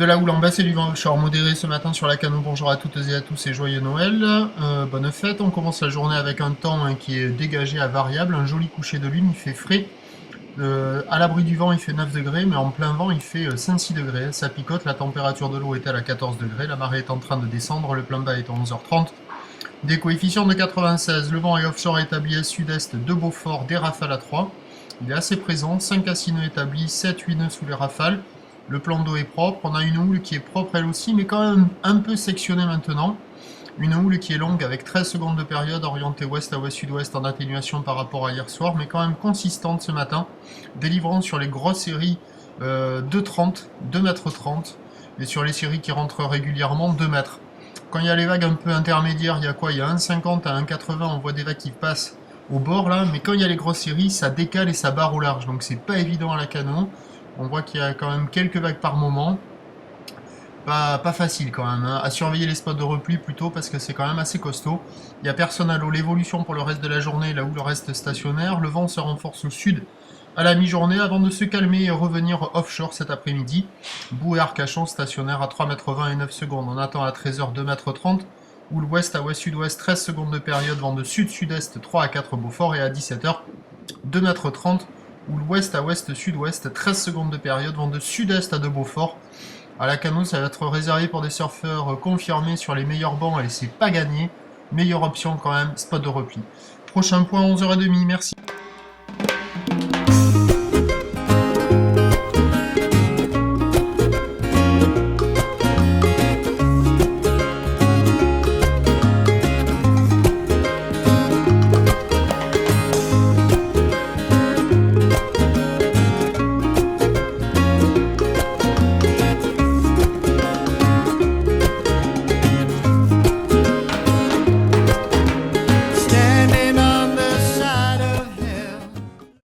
De la houle en baisse et du vent offshore modéré ce matin sur la Cano. Bonjour à toutes et à tous et joyeux Noël. Bonne fête. On commence la journée avec un temps qui est dégagé à variable. Un joli coucher de lune, il fait frais. À l'abri du vent, il fait 9 degrés, mais en plein vent, il fait 5-6 degrés. Ça picote, la température de l'eau est-elle à 14 degrés. La marée est en train de descendre, le plan bas est à 11h30. Des coefficients de 96. Le vent est offshore établi à sud-est de Beaufort, des rafales à 3. Il est assez présent, 5 à 6 nœuds établis, 7-8 nœuds sous les rafales. Le plan d'eau est propre, on a une houle qui est propre elle aussi, mais quand même un peu sectionnée maintenant. Une houle qui est longue avec 13 secondes de période, orientée ouest à ouest-sud-ouest en atténuation par rapport à hier soir, mais quand même consistante ce matin, délivrant sur les grosses séries 2,30, 2,30 m, et sur les séries qui rentrent régulièrement 2 mètres. Quand il y a les vagues un peu intermédiaires, il y a quoi? Il y a 1,50 à 1,80, on voit des vagues qui passent au bord là, mais quand il y a les grosses séries, ça décale et ça barre au large, donc c'est pas évident à la Cano. On voit qu'il y a quand même quelques vagues par moment. Pas facile quand même, hein. À surveiller les spots de repli plutôt parce que c'est quand même assez costaud. Il n'y a personne à l'eau. L'évolution pour le reste de la journée, là où le reste stationnaire. Le vent se renforce au sud à la mi-journée avant de se calmer et revenir offshore cet après-midi. Boue et Arcachon stationnaire à 3,20 m et 9 secondes. On attend à 13h 2,30 m. Ou l'ouest à ouest-sud-ouest 13 secondes de période. Vent de sud-sud-est 3 à 4 Beaufort et à 17h 2,30 m. Ou l'ouest à ouest-sud-ouest, 13 secondes de période, vent de sud-est à de Beaufort. À la Cano, ça va être réservé pour des surfeurs confirmés sur les meilleurs bancs et c'est pas gagné. Meilleure option quand même, spot de repli. Prochain point, 11h30, merci.